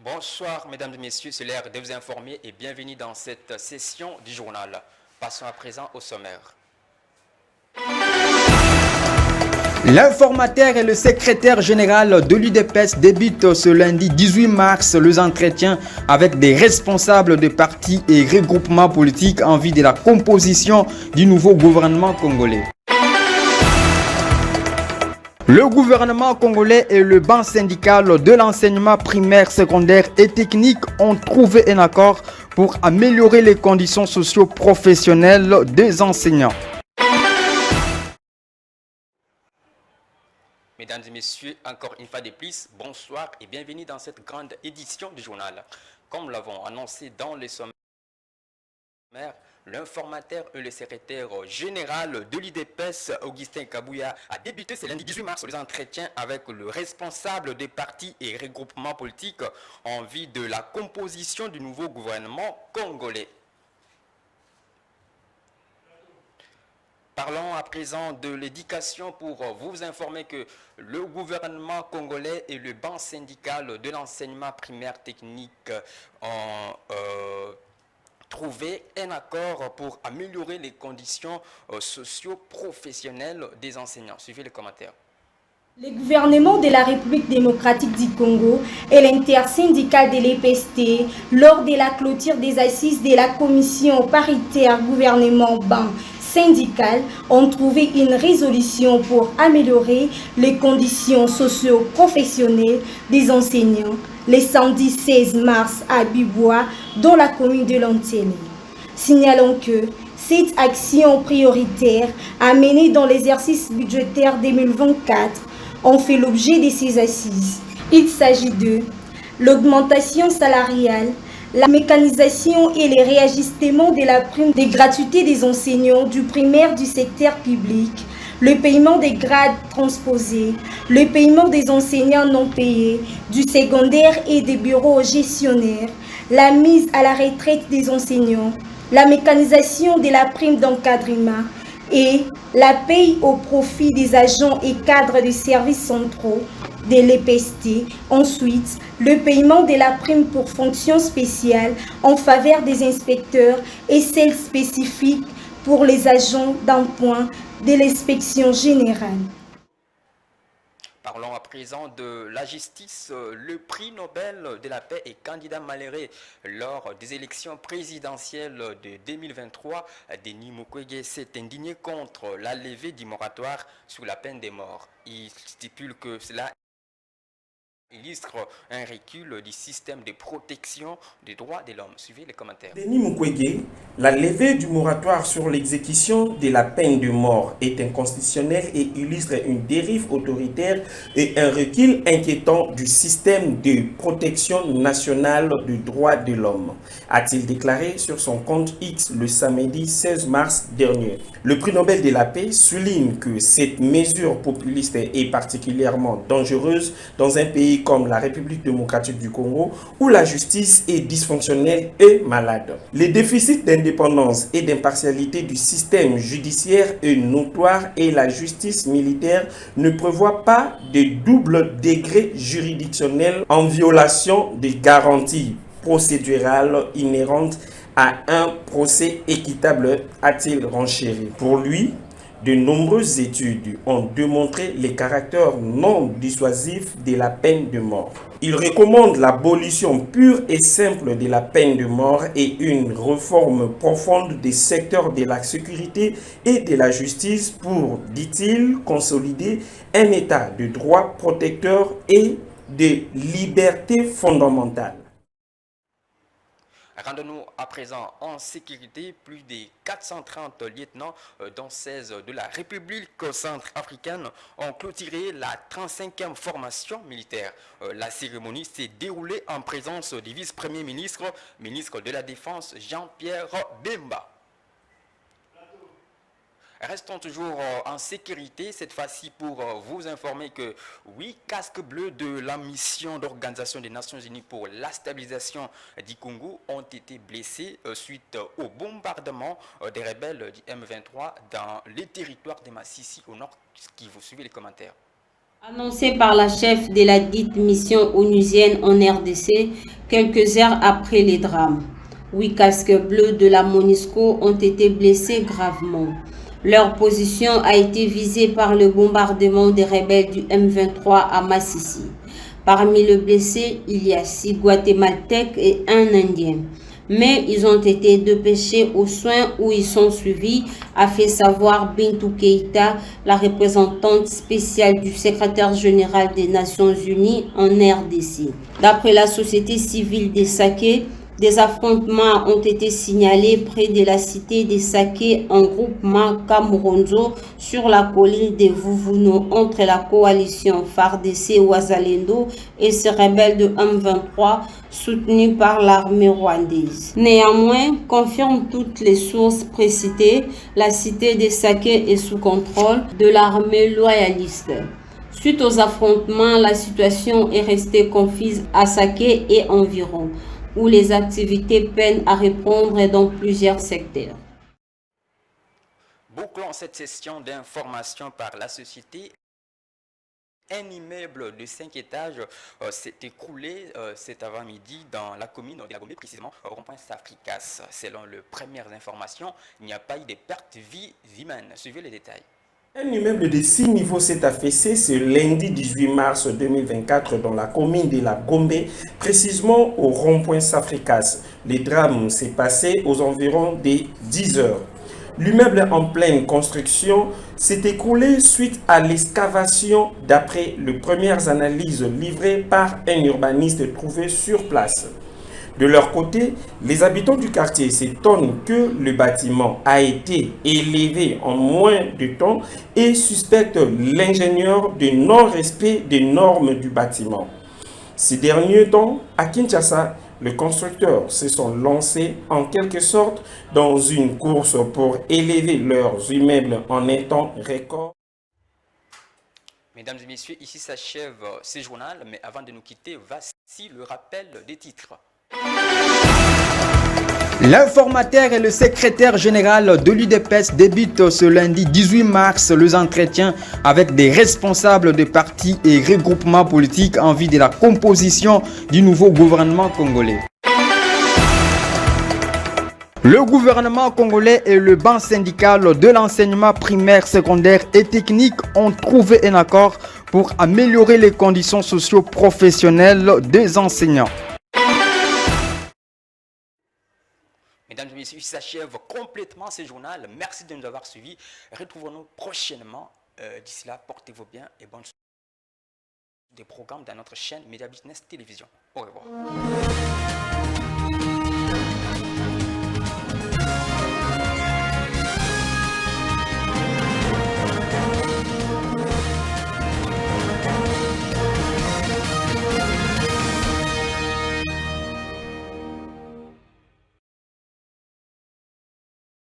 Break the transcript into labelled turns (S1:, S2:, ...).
S1: Bonsoir mesdames et messieurs, c'est l'heure de vous informer et bienvenue dans cette session du journal. Passons à présent au sommaire.
S2: L'informateur et le secrétaire général de l'UDPS débutent ce lundi 18 mars les entretiens avec des responsables de partis et regroupements politiques en vue de la composition du nouveau gouvernement congolais. Le gouvernement congolais et le banc syndical de l'enseignement primaire, secondaire et technique ont trouvé un accord pour améliorer les conditions socio-professionnelles des enseignants.
S1: Mesdames et messieurs, encore une fois de plus, bonsoir et bienvenue dans cette grande édition du journal. Comme l'avons annoncé dans le sommaire, l'informateur et le secrétaire général de l'UDPS, Augustin Kabouya, a débuté ce lundi 18 mars les entretiens avec le responsable des partis et regroupements politiques en vue de la composition du nouveau gouvernement congolais. Parlons à présent de l'éducation pour vous informer que le gouvernement congolais et le banc syndical de l'enseignement primaire technique ont trouvé un accord pour améliorer les conditions socio-professionnelles des enseignants. Suivez les commentaires.
S3: Le gouvernement de la République démocratique du Congo et l'intersyndical de l'EPST, lors de la clôture des assises de la commission paritaire gouvernement-banc syndical, ont trouvé une résolution pour améliorer les conditions socio-professionnelles des enseignants le samedi 16 mars à Bibois, dans la commune de Lantene. Signalons que cette action prioritaire à mener dans l'exercice budgétaire 2024 ont fait l'objet de ces assises. Il s'agit de l'augmentation salariale, la mécanisation et les réajustements de la prime des gratuités des enseignants du primaire du secteur public, le paiement des grades transposés, le paiement des enseignants non payés, du secondaire et des bureaux gestionnaires, la mise à la retraite des enseignants, la mécanisation de la prime d'encadrement et la paye au profit des agents et cadres des services centraux de l'EPST. Ensuite, le paiement de la prime pour fonction spéciale en faveur des inspecteurs et celle spécifique pour les agents d'appoint de l'inspection générale.
S1: Parlons à présent de la justice. Le prix Nobel de la paix et candidat malheureux lors des élections présidentielles de 2023, Denis Mukwege s'est indigné contre la levée du moratoire sur la peine de mort. Il stipule que cela illustre un recul du système de protection des droits de l'homme. Suivez les commentaires.
S4: Denis Mukwege, la levée du moratoire sur l'exécution de la peine de mort est inconstitutionnelle et illustre une dérive autoritaire et un recul inquiétant du système de protection nationale des droits de l'homme, a-t-il déclaré sur son compte X le samedi 16 mars dernier. Le prix Nobel de la paix souligne que cette mesure populiste est particulièrement dangereuse dans un pays comme la République démocratique du Congo, où la justice est dysfonctionnelle et malade. Les déficits d'indépendance et d'impartialité du système judiciaire est notoire et la justice militaire ne prévoit pas de double degré juridictionnel en violation des garanties procédurales inhérentes à un procès équitable, a-t-il renchéri. Pour lui, de nombreuses études ont démontré les caractères non dissuasifs de la peine de mort. Il recommande l'abolition pure et simple de la peine de mort et une réforme profonde des secteurs de la sécurité et de la justice pour, dit-il, consolider un état de droit protecteur et de liberté fondamentale.
S1: Rendons-nous à présent en sécurité. Plus de 430 lieutenants, dont 16 de la République centrafricaine, ont clôturé la 35e formation militaire. La cérémonie s'est déroulée en présence du vice-premier ministre, ministre de la Défense, Jean-Pierre Bemba. Restons toujours en sécurité, cette fois-ci pour vous informer que 8 casques bleus de la mission d'Organisation des Nations Unies pour la stabilisation du Congo ont été blessés suite au bombardement des rebelles du M23 dans les territoires de Massissi au nord. Qui vous suivez les commentaires.
S5: Annoncé par la chef de la dite mission onusienne en RDC, quelques heures après les drames. 8 casques bleus de la MONUSCO ont été blessés gravement. Leur position a été visée par le bombardement des rebelles du M23 à Massissi. Parmi les blessés, il y a 6 Guatémaltèques et 1 Indien. Mais ils ont été dépêchés aux soins où ils sont suivis, a fait savoir Bintou Keïta, la représentante spéciale du secrétaire général des Nations Unies en RDC. D'après la société civile des Saké, des affrontements ont été signalés près de la cité des Saké en groupement Kamuronzo sur la colline des Vouvuno entre la coalition FARDC Ouazalendo et ses rebelles de M23 soutenus par l'armée rwandaise. Néanmoins, confirment toutes les sources précitées, la cité des Saké est sous contrôle de l'armée loyaliste. Suite aux affrontements, la situation est restée confuse à Saké et environ, où les activités peinent à répondre dans plusieurs secteurs.
S1: Bouclons cette session d'information par la société. Un immeuble de 5 étages s'est écroulé cet avant-midi dans la commune de la Gombe, précisément au rond-point Safricas. Selon les premières informations, il n'y a pas eu de pertes vies humaines. Suivez les détails.
S4: Un immeuble de 6 niveaux s'est affaissé ce lundi 18 mars 2024 dans la commune de la Gombe, précisément au rond-point Safricas. Le drame s'est passé aux environs des 10 heures. L'immeuble en pleine construction s'est écroulé suite à l'excavation d'après les premières analyses livrées par un urbaniste trouvé sur place. De leur côté, les habitants du quartier s'étonnent que le bâtiment a été élevé en moins de temps et suspectent l'ingénieur de non-respect des normes du bâtiment. Ces derniers temps, à Kinshasa, les constructeurs se sont lancés en quelque sorte dans une course pour élever leurs immeubles en un temps record.
S1: Mesdames et messieurs, ici s'achève ce journal, mais avant de nous quitter, voici le rappel des titres.
S2: L'informateur et le secrétaire général de l'UDPS débutent ce lundi 18 mars les entretiens avec des responsables de partis et regroupements politiques en vue de la composition du nouveau gouvernement congolais. Le gouvernement congolais et le banc syndical de l'enseignement primaire, secondaire et technique ont trouvé un accord pour améliorer les conditions socio-professionnelles des enseignants.
S1: Mesdames et messieurs, il s'achève complètement ce journal. Merci de nous avoir suivis. Retrouvons-nous prochainement. D'ici là, portez-vous bien et bonne soirée. Des programmes dans notre chaîne Media Business Télévision. Au revoir.